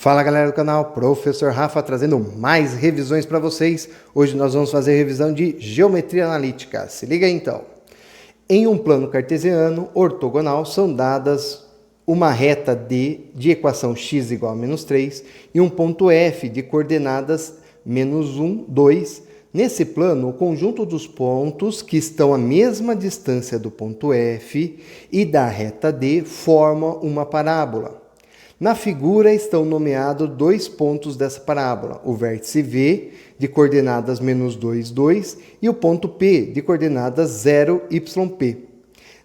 Fala galera do canal, Professor Rafa trazendo mais revisões para vocês. Hoje nós vamos fazer revisão de geometria analítica. Se liga aí então. Em um plano cartesiano ortogonal são dadas uma reta D de equação x igual a menos 3 e um ponto F de coordenadas menos 1, 2. Nesse plano, o conjunto dos pontos que estão à mesma distância do ponto F e da reta D forma uma parábola. Na figura estão nomeados dois pontos dessa parábola, o vértice V, de coordenadas menos 2, 2, e o ponto P, de coordenadas 0, YP.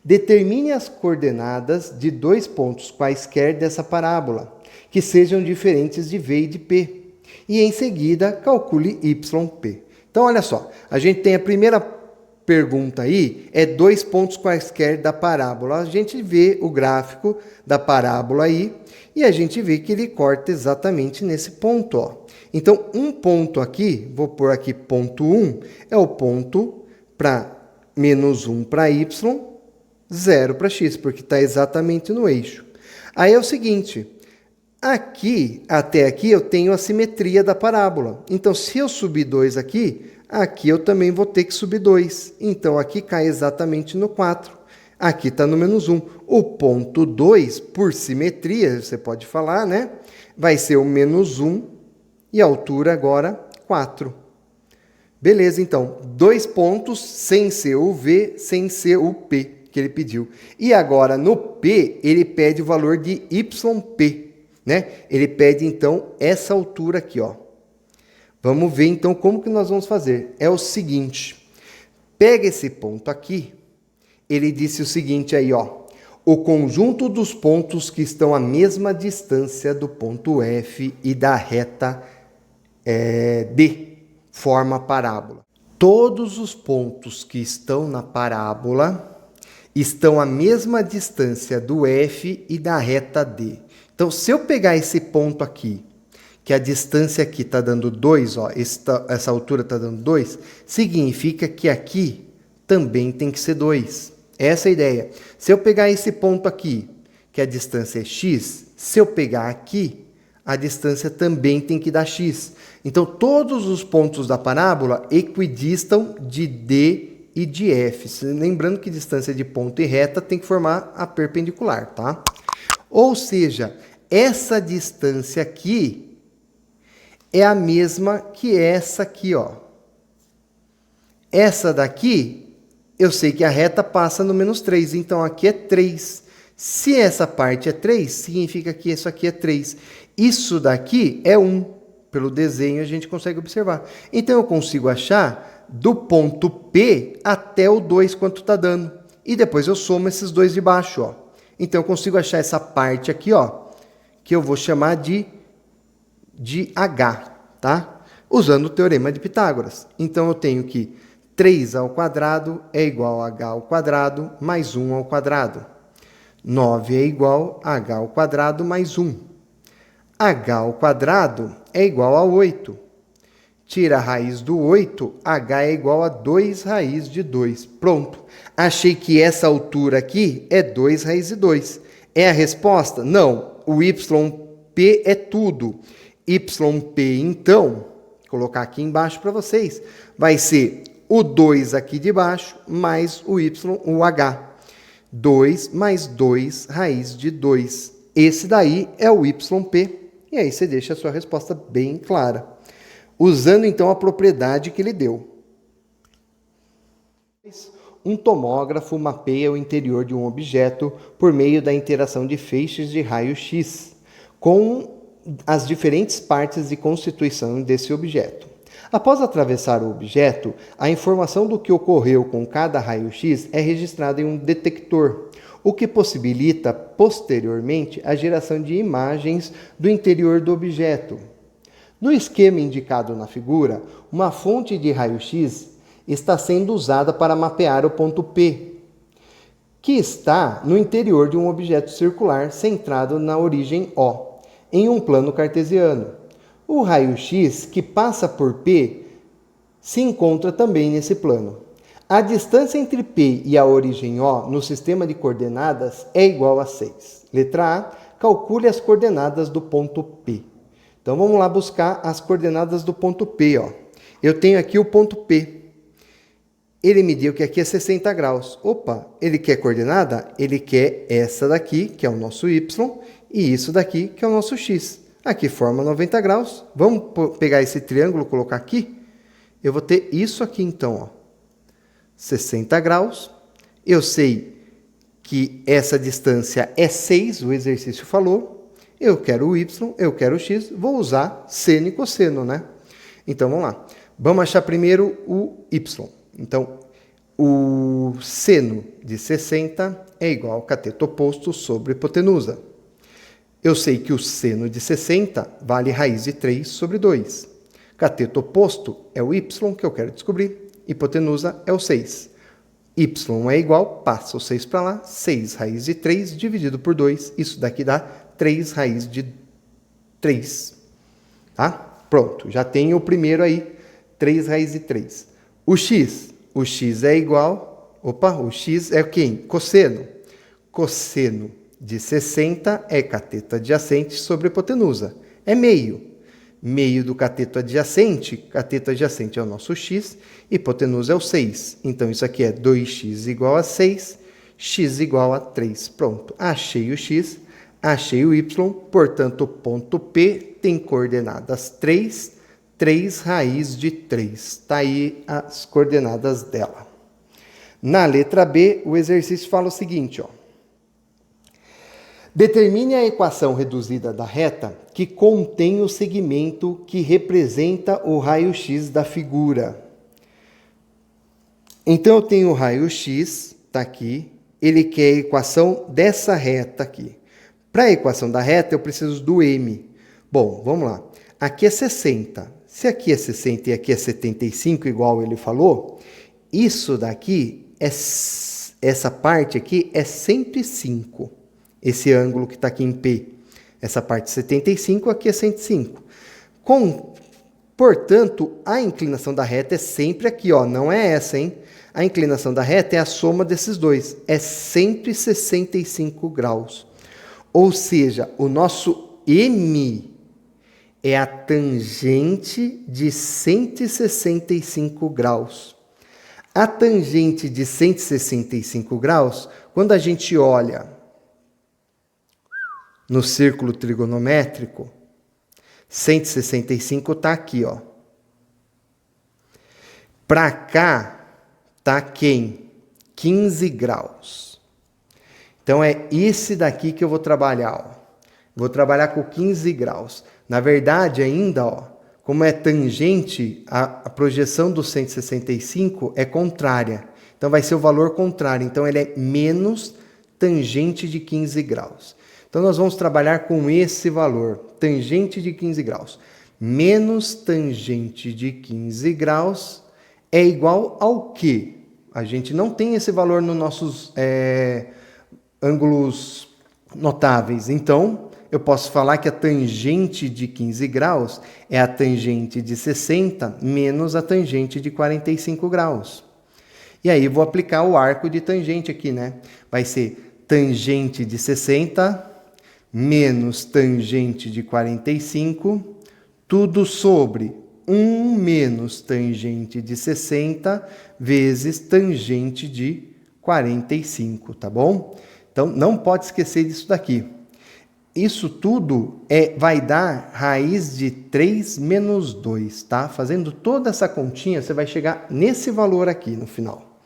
Determine as coordenadas de dois pontos quaisquer dessa parábola, que sejam diferentes de V e de P, e em seguida calcule YP. Então, olha só, a gente tem a primeira pergunta aí, é dois pontos quaisquer da parábola. A gente vê o gráfico da parábola aí, e a gente vê que ele corta exatamente nesse ponto, ó. Então, um ponto aqui, vou pôr aqui ponto 1, é o ponto para menos 1 para y, 0 para x, porque está exatamente no eixo. Aí é o seguinte, aqui, até aqui, eu tenho a simetria da parábola. Então, se eu subir 2 aqui, aqui eu também vou ter que subir 2. Então, aqui cai exatamente no 4. Aqui está no menos 1. O ponto 2, por simetria, você pode falar, né? Vai ser o menos 1 e a altura agora 4. Beleza, então. Dois pontos sem ser o V, sem ser o P que ele pediu. E agora, no P, ele pede o valor de YP, né? Ele pede, então, essa altura aqui, ó. Vamos ver, então, como que nós vamos fazer. É o seguinte. Pega esse ponto aqui. Ele disse o seguinte aí, ó. O conjunto dos pontos que estão à mesma distância do ponto F e da reta D forma a parábola. Todos os pontos que estão na parábola estão à mesma distância do F e da reta D. Então, se eu pegar esse ponto aqui, que a distância aqui está dando 2, ó, essa altura está dando 2, significa que aqui também tem que ser 2. Essa é a ideia. Se eu pegar esse ponto aqui, que a distância é x, se eu pegar aqui, a distância também tem que dar x. Então, todos os pontos da parábola equidistam de D e de F. Lembrando que distância de ponto e reta tem que formar a perpendicular, tá? Ou seja, essa distância aqui é a mesma que essa aqui, ó. Essa daqui, eu sei que a reta passa no menos 3, então aqui é 3. Se essa parte é 3, significa que isso aqui é 3. Isso daqui é 1. Pelo desenho a gente consegue observar. Então eu consigo achar do ponto P até o 2 quanto está dando. E depois eu somo esses dois de baixo, ó. Então eu consigo achar essa parte aqui, ó, que eu vou chamar de H, tá? Usando o teorema de Pitágoras. Então eu tenho que 3 ao quadrado é igual a h ao quadrado mais 1 ao quadrado. 9 é igual a h ao quadrado mais 1. H ao quadrado é igual a 8. Tira a raiz do 8, h é igual a 2 raiz de 2. Pronto. Achei que essa altura aqui é 2 raiz de 2. É a resposta? Não. O YP é tudo. YP, então, vou colocar aqui embaixo para vocês, vai ser o 2 aqui de baixo, mais o H. 2 mais 2 raiz de 2. Esse daí é o YP. E aí você deixa a sua resposta bem clara. Usando, então, a propriedade que ele deu. Um tomógrafo mapeia o interior de um objeto por meio da interação de feixes de raio-x com as diferentes partes de constituição desse objeto. Após atravessar o objeto, a informação do que ocorreu com cada raio-x é registrada em um detector, o que possibilita, posteriormente, a geração de imagens do interior do objeto. No esquema indicado na figura, uma fonte de raio-x está sendo usada para mapear o ponto P, que está no interior de um objeto circular centrado na origem O, em um plano cartesiano. O raio-x que passa por P se encontra também nesse plano. A distância entre P e a origem O no sistema de coordenadas é igual a 6. Letra A, calcule as coordenadas do ponto P. Então vamos lá buscar as coordenadas do ponto P. Ó. Eu tenho aqui o ponto P. Ele mediu que aqui é 60 graus. Opa, ele quer coordenada? Ele quer essa daqui, que é o nosso Y, e isso daqui, que é o nosso X. Aqui forma 90 graus. Vamos pegar esse triângulo e colocar aqui? Eu vou ter isso aqui então, ó. 60 graus. Eu sei que essa distância é 6, o exercício falou. Eu quero o Y, eu quero o X. Vou usar seno e cosseno, né? Então, vamos lá. Vamos achar primeiro o Y. Então, o seno de 60 é igual ao cateto oposto sobre hipotenusa. Eu sei que o seno de 60 vale raiz de 3 sobre 2. Cateto oposto é o y que eu quero descobrir. Hipotenusa é o 6. Y é igual, passa o 6 para lá, 6 raiz de 3 dividido por 2. Isso daqui dá 3 raiz de 3. Tá? Pronto, já tenho o primeiro aí, 3 raiz de 3. O x é igual... Opa, o x é quem? Cosseno. Cosseno de 60 é cateto adjacente sobre hipotenusa. É meio. Meio do cateto adjacente é o nosso x, hipotenusa é o 6. Então, isso aqui é 2x igual a 6, x igual a 3. Pronto, achei o x, achei o y, portanto, o ponto P tem coordenadas 3, 3 raiz de 3. Está aí as coordenadas dela. Na letra B, o exercício fala o seguinte, ó. Determine a equação reduzida da reta que contém o segmento que representa o raio-x da figura. Então, eu tenho o raio-x, está aqui, ele quer a equação dessa reta aqui. Para a equação da reta, eu preciso do m. Bom, vamos lá. Aqui é 60. Se aqui é 60 e aqui é 75, igual ele falou, isso daqui, essa parte aqui é 105. Esse ângulo que está aqui em P. Essa parte 75, aqui é 105. Portanto, a inclinação da reta é sempre aqui, ó, não é essa, hein? A inclinação da reta é a soma desses dois. É sempre 65 graus. Ou seja, o nosso M é a tangente de 165 graus. A tangente de 165 graus, quando a gente olha no círculo trigonométrico, 165 está aqui, ó. Para cá está quem? 15 graus. Então, é esse daqui que eu vou trabalhar, ó. Vou trabalhar com 15 graus. Na verdade, ainda, ó, como é tangente, a projeção do 165 é contrária. Então, vai ser o valor contrário. Então, ele é menos tangente de 15 graus. Então, nós vamos trabalhar com esse valor, tangente de 15 graus. Menos tangente de 15 graus é igual ao quê? A gente não tem esse valor nos nossos ângulos notáveis. Então, eu posso falar que a tangente de 15 graus é a tangente de 60 menos a tangente de 45 graus. E aí, vou aplicar o arco de tangente aqui, né? Vai ser tangente de 60... menos tangente de 45, tudo sobre 1 menos tangente de 60 vezes tangente de 45, tá bom? Então, não pode esquecer disso daqui. Isso tudo vai dar raiz de 3 menos 2, tá? Fazendo toda essa continha, você vai chegar nesse valor aqui no final.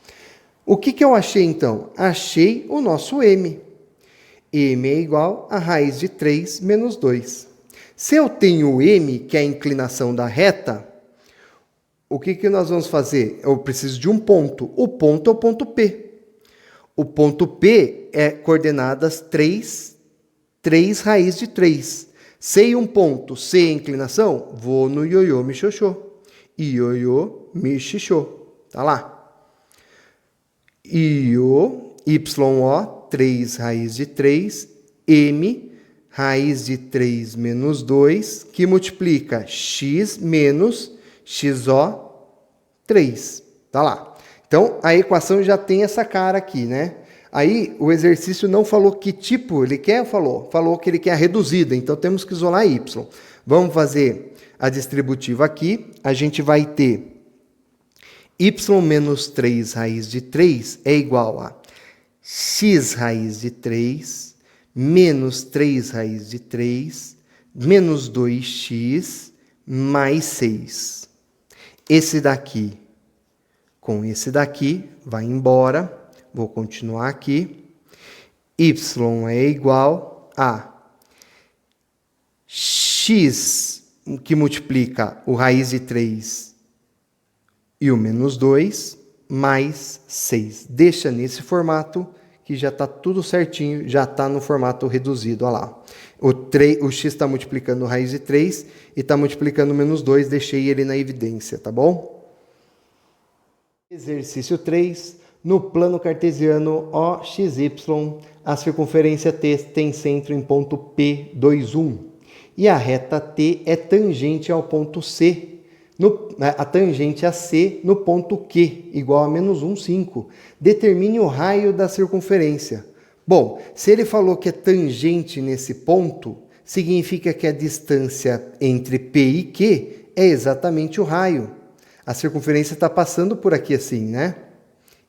O que eu achei, então? Achei o nosso m. M é igual a raiz de 3 menos 2. Se eu tenho m, que é a inclinação da reta, o que nós vamos fazer? Eu preciso de um ponto. O ponto é o ponto P. O ponto P é coordenadas 3 raiz de 3. Sei um ponto, sei a inclinação, vou no ioiô mi xoxô. Ioiô mi xixô. Tá lá. Io, YO, 3 raiz de 3, M, raiz de 3 menos 2, que multiplica x menos XO 3. Tá lá. Então, a equação já tem essa cara aqui, né? Aí, o exercício não falou que tipo ele quer, falou que ele quer a reduzida, então temos que isolar y. Vamos fazer a distributiva aqui. A gente vai ter y menos 3 raiz de 3 é igual a x raiz de 3 menos 3 raiz de 3 menos 2x mais 6. Esse daqui com esse daqui vai embora. Vou continuar aqui. Y é igual a x, que multiplica o raiz de 3 e o menos 2, mais 6. Deixa nesse formato, que já está tudo certinho, já está no formato reduzido. Olha lá. O x está multiplicando o raiz de 3 e está multiplicando o menos 2. Deixei ele na evidência, tá bom? Exercício 3. No plano cartesiano OXY, a circunferência T tem centro em ponto P, 2, 1. E a reta T é tangente ao ponto C, a tangente a C no ponto Q, igual a menos 1, 5. Determine o raio da circunferência. Bom, se ele falou que é tangente nesse ponto, significa que a distância entre P e Q é exatamente o raio. A circunferência está passando por aqui assim, né?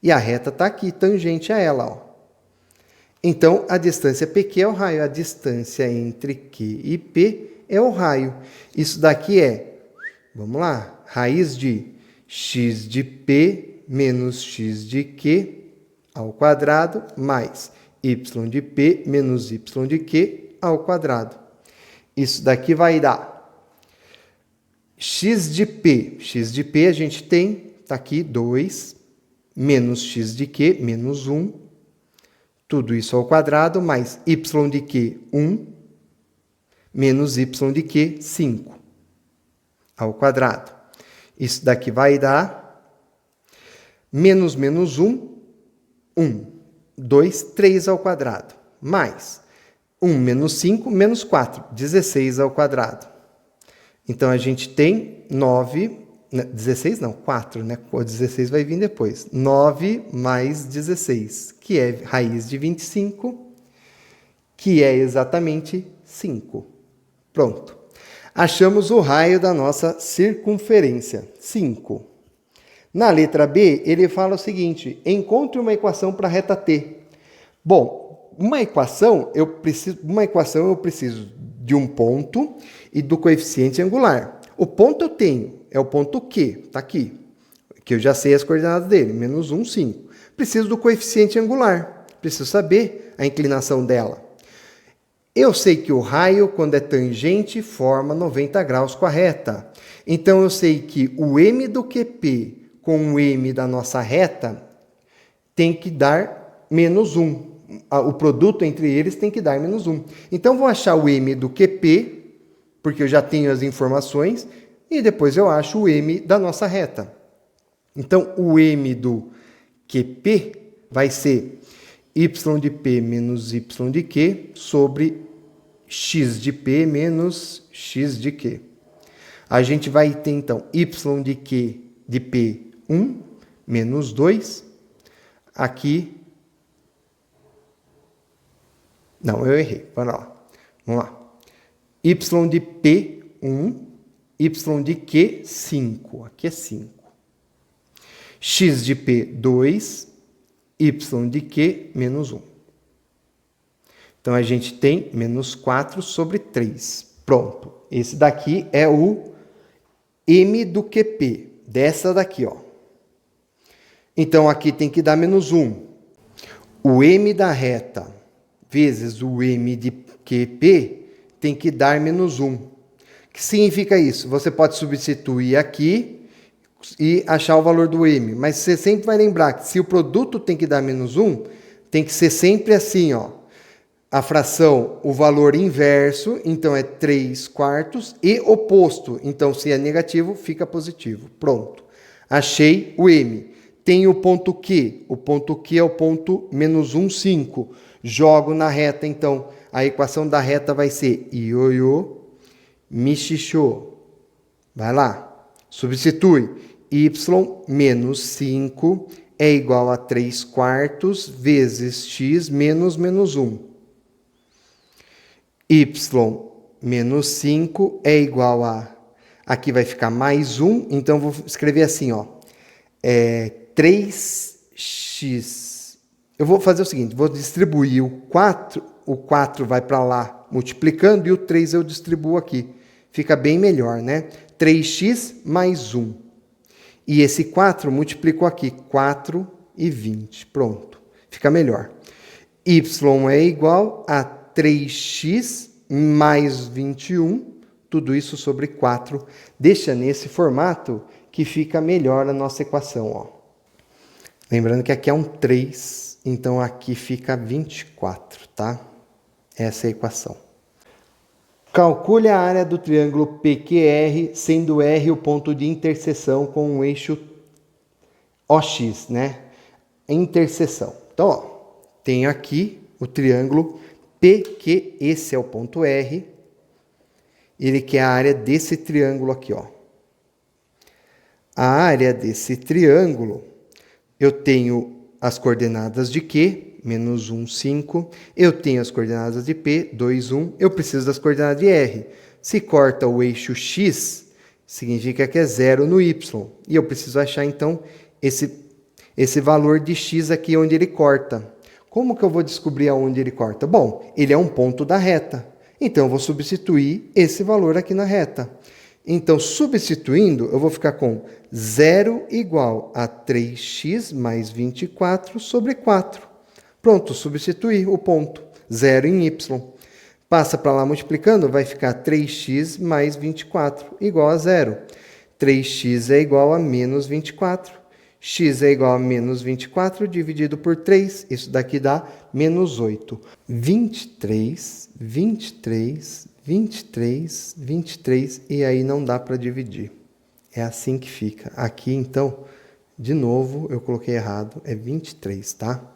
E a reta está aqui, tangente a ela, ó. Então, a distância PQ é o raio. A distância entre Q e P é o raio. Isso daqui é, vamos lá, raiz de x de P menos x de Q ao quadrado mais y de P menos y de Q ao quadrado. Isso daqui vai dar x de P a gente tem, está aqui, 2, menos x de Q, menos 1, tudo isso ao quadrado, mais y de Q, 1, menos y de Q, 5, ao quadrado. Isso daqui vai dar menos 1, 1, 2, 3 ao quadrado, mais 1 menos 5, menos 4, 16 ao quadrado. Então, a gente tem 9, 16 não, 4, né? O 16 vai vir depois. 9 mais 16, que é raiz de 25, que é exatamente 5. Pronto. Achamos o raio da nossa circunferência, 5. Na letra B, ele fala o seguinte: encontre uma equação para a reta T. Bom, uma equação eu preciso de um ponto e do coeficiente angular. O ponto eu tenho, é o ponto Q, está aqui, que eu já sei as coordenadas dele, menos 1, 5. Preciso do coeficiente angular, preciso saber a inclinação dela. Eu sei que o raio, quando é tangente, forma 90 graus com a reta. Então, eu sei que o m do QP com o m da nossa reta tem que dar menos 1. O produto entre eles tem que dar menos 1. Então, vou achar o m do QP, porque eu já tenho as informações, e depois eu acho o m da nossa reta. Então, o m do QP vai ser y de P menos y de Q sobre x de P menos x de Q. A gente vai ter, então, y de Q de P, 1, menos 2. Aqui... Não, eu errei. Vamos lá. Y de P, 1. Y de Q, 5. Aqui é 5. X de P, 2. Y de Q, menos 1. Então, a gente tem menos 4 sobre 3. Pronto. Esse daqui é o m do QP. Dessa daqui, ó. Então, aqui tem que dar menos 1. O m da reta vezes o m de QP tem que dar menos 1. O que significa isso? Você pode substituir aqui e achar o valor do m. Mas você sempre vai lembrar que se o produto tem que dar menos 1, tem que ser sempre assim, ó. A fração, o valor inverso, então é 3/4, e oposto. Então, se é negativo, fica positivo. Pronto. Achei o m. Tem o ponto Q. O ponto Q é o ponto menos 1, 5. Jogo na reta, então, a equação da reta vai ser ioiô, mixixô. Vai lá. Substitui. Y menos 5 é igual a 3/4 vezes x menos 1. Y menos 5 é igual a... Aqui vai ficar mais 1, então vou escrever assim, ó. 3x. Eu vou fazer o seguinte, vou distribuir o 4 vai para lá multiplicando e o 3 eu distribuo aqui. Fica bem melhor, né? 3x mais 1. E esse 4 multiplicou aqui, 4 e 20. Pronto, fica melhor. Y é igual a 3x mais 21, tudo isso sobre 4. Deixa nesse formato que fica melhor a nossa equação, ó. Lembrando que aqui é um 3, então aqui fica 24, tá? Essa é a equação. Calcule a área do triângulo PQR, sendo R o ponto de interseção com o eixo OX, né? Interseção. Então, ó, tem aqui o triângulo PQ, esse é o ponto R. Ele quer a área desse triângulo aqui, ó. A área desse triângulo, eu tenho as coordenadas de Q, menos 1, 5. Eu tenho as coordenadas de P, 2, 1. Eu preciso das coordenadas de R. Se corta o eixo X, significa que é 0 no Y. E eu preciso achar, então, esse valor de X aqui onde ele corta. Como que eu vou descobrir aonde ele corta? Bom, ele é um ponto da reta. Então, eu vou substituir esse valor aqui na reta. Então, substituindo, eu vou ficar com 0 igual a 3x mais 24 sobre 4. Pronto, substituir o ponto. 0 em y. Passa para lá multiplicando, vai ficar 3x mais 24 igual a 0. 3x é igual a menos 24. X é igual a menos 24 dividido por 3. Isso daqui dá menos 8. 23, 23, 23, 23. E aí não dá para dividir. É assim que fica. Aqui, então, de novo, eu coloquei errado. É 23, tá?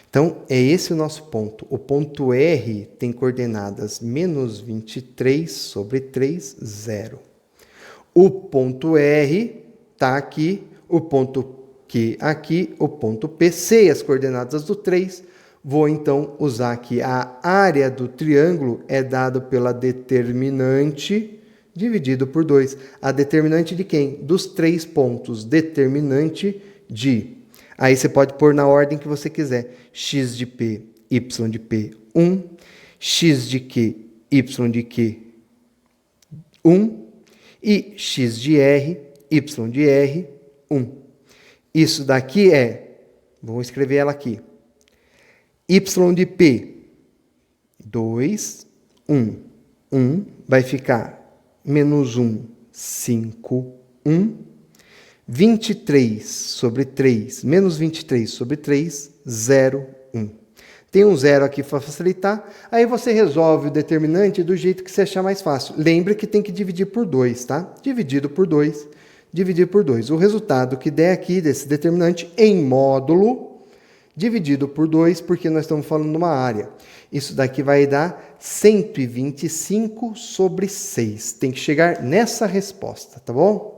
Então, é esse o nosso ponto. O ponto R tem coordenadas menos 23 sobre 3, 0. O ponto R está aqui, o ponto Q aqui, o ponto P, sei as coordenadas do 3. Vou, então, usar aqui a área do triângulo é dada pela determinante dividido por 2. A determinante de quem? Dos 3 pontos. Determinante de... Aí você pode pôr na ordem que você quiser. X de P, Y de P, 1. X de Q, Y de Q, 1. E X de R, Y de R, 1. Isso daqui é, vou escrever ela aqui. Y de P, 2, 1. 1 vai ficar menos 1, 5, 1. 23 sobre 3, menos 23 sobre 3, 0, 1. Tem um 0 aqui para facilitar, aí você resolve o determinante do jeito que você achar mais fácil. Lembre que tem que dividir por 2, tá? Dividido por 2, dividir por 2. O resultado que der aqui desse determinante em módulo, dividido por 2, porque nós estamos falando de uma área. Isso daqui vai dar 125 sobre 6. Tem que chegar nessa resposta, tá bom?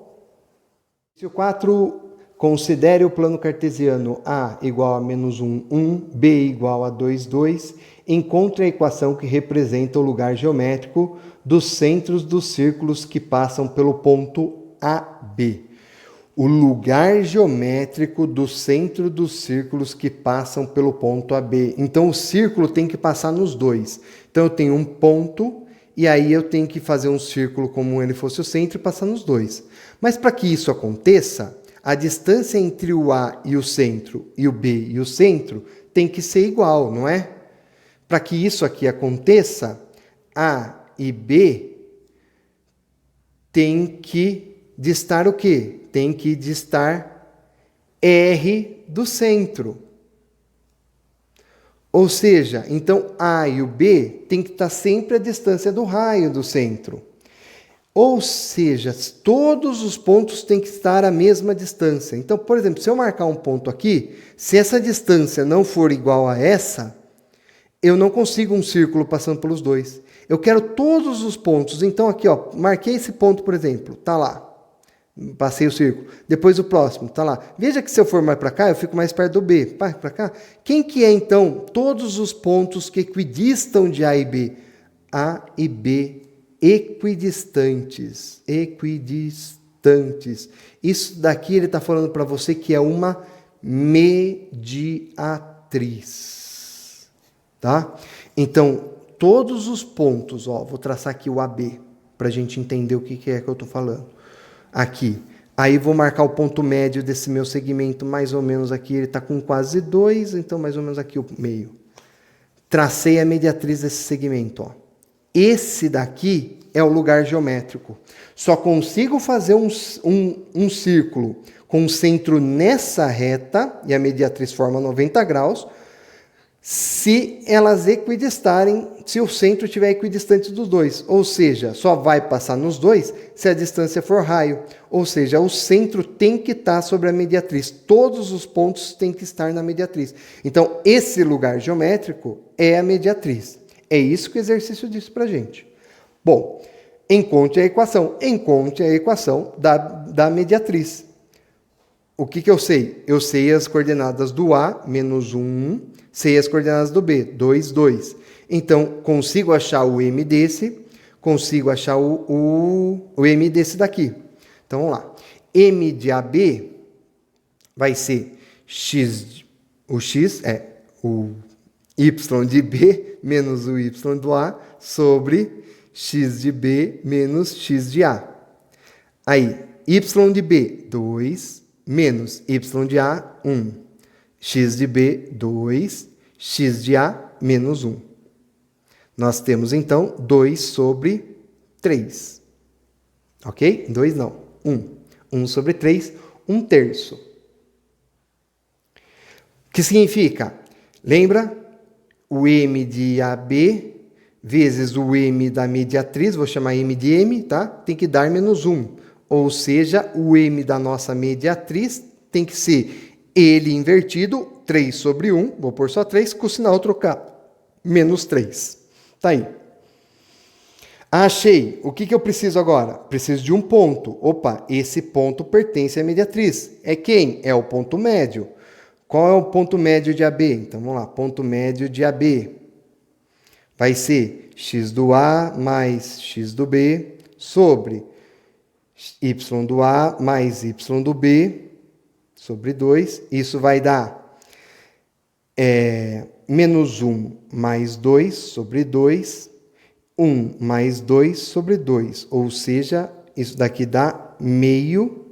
Exercício 4, considere o plano cartesiano A igual a menos 1, 1, B igual a 2, 2. Encontre a equação que representa o lugar geométrico dos centros dos círculos que passam pelo ponto AB. O lugar geométrico do centro dos círculos que passam pelo ponto AB. Então, o círculo tem que passar nos dois. Então, eu tenho um ponto e aí eu tenho que fazer um círculo como ele fosse o centro e passar nos dois. Mas para que isso aconteça, a distância entre o A e o centro e o B e o centro tem que ser igual, não é? Para que isso aqui aconteça, A e B tem que distar o quê? Tem que distar R do centro. Ou seja, então A e o B tem que estar sempre à distância do raio do centro. Ou seja, todos os pontos têm que estar à mesma distância. Então, por exemplo, se eu marcar um ponto aqui, se essa distância não for igual a essa, eu não consigo um círculo passando pelos dois. Eu quero todos os pontos. Então, aqui, ó, marquei esse ponto, por exemplo, tá lá. Passei o círculo. Depois o próximo, tá lá. Veja que se eu for mais para cá, eu fico mais perto do B. Para cá. Quem que é, então, todos os pontos que equidistam de A e B? A e B equidistantes. Equidistantes. Isso daqui ele está falando para você que é uma mediatriz. Tá? Então, todos os pontos, ó, vou traçar aqui o AB, para a gente entender o que é que eu estou falando. Aqui. Aí vou marcar o ponto médio desse meu segmento, mais ou menos aqui, ele está com quase 2, então mais ou menos aqui o meio. Tracei a mediatriz desse segmento. Ó. Esse daqui é o lugar geométrico. Só consigo fazer um círculo com o centro nessa reta, e a mediatriz forma 90 graus, se elas equidistarem, se o centro estiver equidistante dos dois. Ou seja, só vai passar nos dois se a distância for raio. Ou seja, o centro tem que estar sobre a mediatriz. Todos os pontos têm que estar na mediatriz. Então, esse lugar geométrico é a mediatriz. É isso que o exercício disse para a gente. Bom, encontre a equação. Encontre a equação da mediatriz. O que eu sei? Eu sei as coordenadas do A, menos 1, sei as coordenadas do B, 2, 2. Então, consigo achar o M desse, consigo achar o M desse daqui. Então, vamos lá. M de AB vai ser X, o X é o Y de B menos o Y do A sobre X de B menos X de A. Aí, Y de B, 2, menos Y de A, 1. X de B, 2. X de A, menos 1. Nós temos, então, 2 sobre 3. Ok? 2 não. 1. 1 sobre 3, 1/3. O que significa? Lembra? O M de AB vezes o M da mediatriz, vou chamar M de M, tá? Tem que dar menos 1. Ou seja, o M da nossa mediatriz tem que ser ele invertido, 3 sobre 1, vou pôr só 3, com o sinal trocar, menos 3. Tá aí. Achei. O que eu preciso agora? Preciso de um ponto. Opa, esse ponto pertence à mediatriz. É quem? É o ponto médio. Qual é o ponto médio de AB? Então, vamos lá. Ponto médio de AB vai ser x do A mais x do B sobre y do A mais y do B sobre 2. Isso vai dar menos 1 mais 2 sobre 2. 1 mais 2 sobre 2. Ou seja, isso daqui dá meio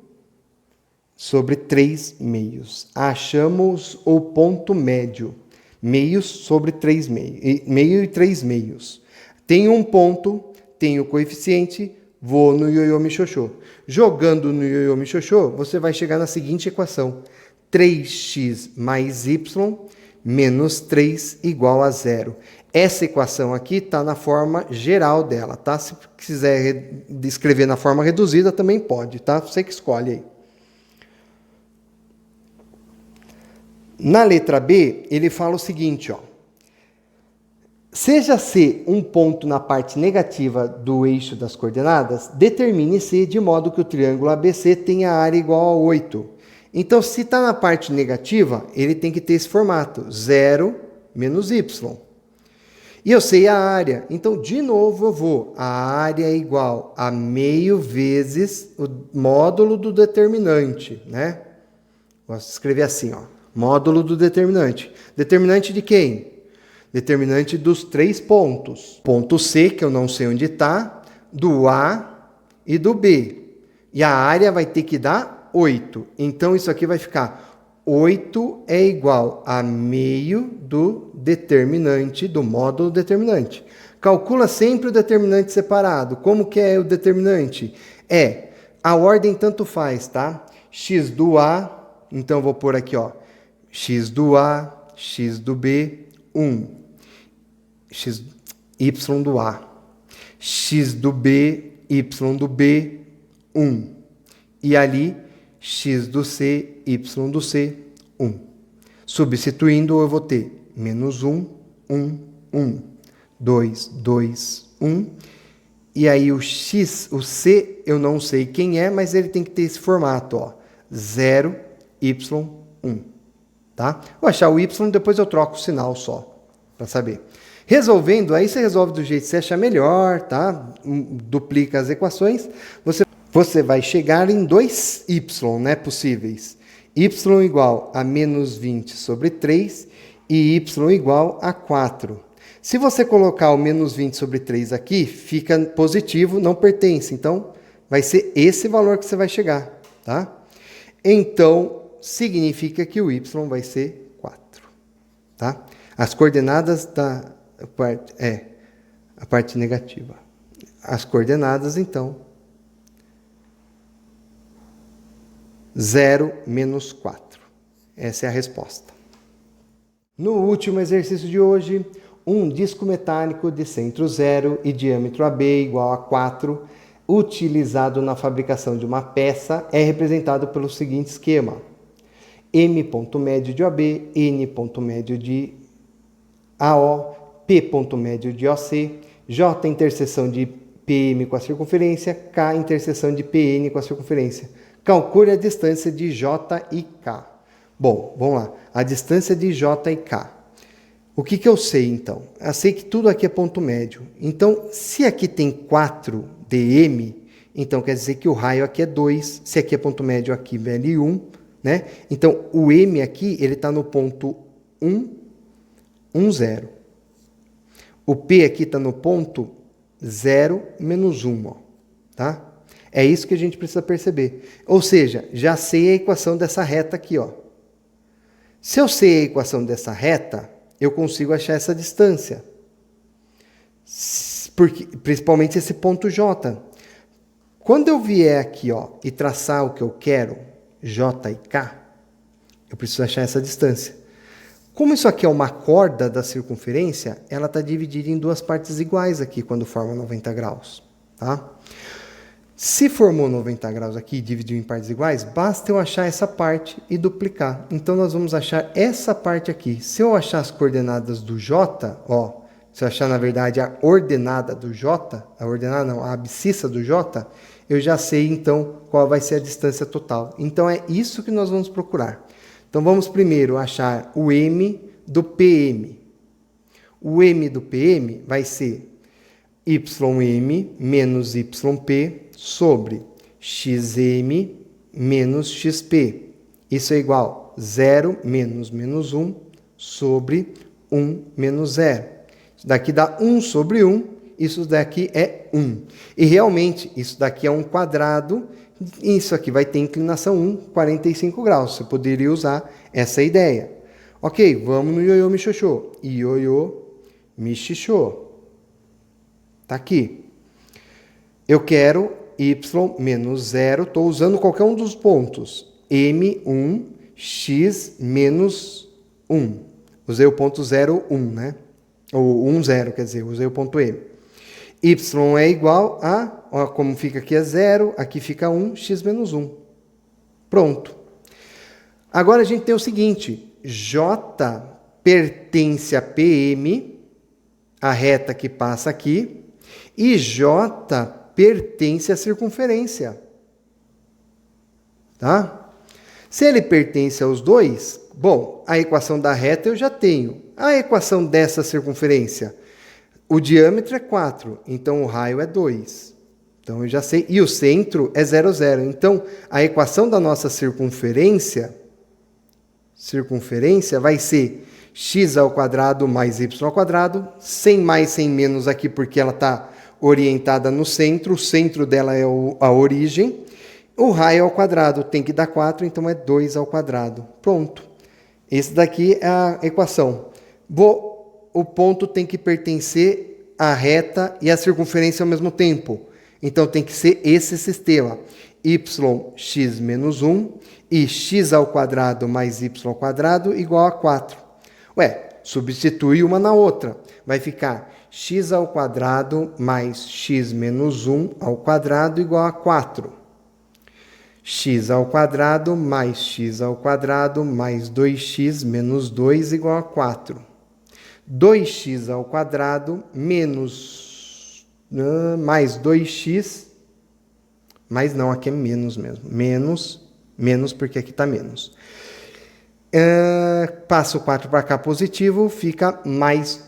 sobre 3 meios. Achamos o ponto médio. Meios sobre 3 meios. Meio e 3 meios. Tem um ponto, tem o coeficiente, vou no ioiô michôchô. Jogando no ioiô michôchô, você vai chegar na seguinte equação. 3x mais y menos 3 igual a 0. Essa equação aqui está na forma geral dela, tá? Se quiser escrever na forma reduzida, também pode, tá? Você que escolhe aí. Na letra B, ele fala o seguinte, ó. Seja C um ponto na parte negativa do eixo das coordenadas, determine C de modo que o triângulo ABC tenha área igual a 8. Então, se está na parte negativa, ele tem que ter esse formato, 0 menos y. E eu sei a área, então, de novo, eu vou. A área é igual a meio vezes o módulo do determinante, né? Gosto de escrever assim, ó. Módulo do determinante. Determinante de quem? Determinante dos 3 pontos. Ponto C, que eu não sei onde está, do A e do B. E a área vai ter que dar 8. Então, isso aqui vai ficar 8 é igual a meio do determinante, do módulo determinante. Calcula sempre o determinante separado. Como que é o determinante? A ordem tanto faz, tá? X do A, então vou pôr aqui, ó. X do A, X do B, 1. Y do A. X do B, Y do B, 1. E ali, X do C, Y do C, 1. Substituindo, eu vou ter menos 1, 1, 1. 2, 2, 1. E aí o X, o C, eu não sei quem é, mas ele tem que ter esse formato, ó. 0, Y, 1. Tá? Vou achar o Y, depois eu troco o sinal só, para saber. Resolvendo, aí você resolve do jeito que você achar melhor, tá? Duplica as equações. Você vai chegar em 2y, né, possíveis. Y igual a menos 20 sobre 3 e y igual a 4. Se você colocar o menos 20 sobre 3 aqui, fica positivo, não pertence. Então, vai ser esse valor que você vai chegar, tá? Então, significa que o y vai ser 4, tá? As coordenadas da a parte negativa. As coordenadas, então, 0 menos 4. Essa é a resposta. No último exercício de hoje, um disco metálico de centro 0 e diâmetro AB igual a 4, utilizado na fabricação de uma peça, é representado pelo seguinte esquema. M ponto médio de OB, N ponto médio de AO, P ponto médio de OC, J interseção de PM com a circunferência, K interseção de PN com a circunferência. Calcule a distância de J e K. Bom, vamos lá. A distância de J e K. O que eu sei, então? Eu sei que tudo aqui é ponto médio. Então, se aqui tem 4 dm, então quer dizer que o raio aqui é 2. Se aqui é ponto médio, aqui vale 1. Né? Então, o M aqui, ele está no ponto 1, 1, 0. O P aqui está no ponto 0, menos 1. Ó, tá? É isso que a gente precisa perceber. Ou seja, já sei a equação dessa reta aqui. Ó. Se eu sei a equação dessa reta, eu consigo achar essa distância. Porque, principalmente esse ponto J. Quando eu vier aqui, ó, e traçar o que eu quero, J e K, eu preciso achar essa distância. Como isso aqui é uma corda da circunferência, ela está dividida em duas partes iguais aqui, quando forma 90 graus. Tá? Se formou 90 graus aqui e dividiu em partes iguais, basta eu achar essa parte e duplicar. Então, nós vamos achar essa parte aqui. Se eu achar as coordenadas do J, ó, se eu achar, na verdade, a ordenada do J, a abscissa do J, eu já sei, então, qual vai ser a distância total. Então, é isso que nós vamos procurar. Então, vamos primeiro achar o M do PM. O M do PM vai ser YM menos YP sobre XM menos XP. Isso é igual a 0 menos menos 1 sobre 1 menos 0. Isso daqui dá 1 sobre 1, isso daqui é 1. E realmente, isso daqui é um quadrado, isso aqui vai ter inclinação 1, 45 graus. Você poderia usar essa ideia. Ok, vamos no ioiô michioxô. Ioiô michioxô. Está aqui. Eu quero y menos 0, estou usando qualquer um dos pontos. M1, x menos 1. Usei o ponto 0, 1, né? Ou 1, 0, quer dizer, usei o ponto M. Y é igual a, ó, como fica aqui é 0, aqui fica 1, x menos 1. Pronto. Agora a gente tem o seguinte, J pertence a PM, a reta que passa aqui, e J pertence à circunferência. Tá? Se ele pertence aos dois, bom, a equação da reta eu já tenho. A equação dessa circunferência, o diâmetro é 4, então o raio é 2. Então eu já sei. E o centro é 0, 0. Então a equação da nossa circunferência vai ser x ao quadrado mais y ao quadrado, sem mais, sem menos aqui, porque ela está orientada no centro, o centro dela é a origem, o raio ao quadrado tem que dar 4, então é 2 ao quadrado. Pronto. Esse daqui é a equação. O ponto tem que pertencer à reta e à circunferência ao mesmo tempo. Então tem que ser esse sistema. Yx menos 1 e x ao quadrado mais y ao quadrado igual a 4. Ué, substitui uma na outra. Vai ficar x ao quadrado mais x menos 1 ao quadrado igual a 4. X ao quadrado mais x ao quadrado mais 2x menos 2 igual a 4. 2x ao quadrado menos mais 2x, mas não, aqui é menos mesmo. Menos porque aqui está menos. Passa o 4 para cá positivo, fica mais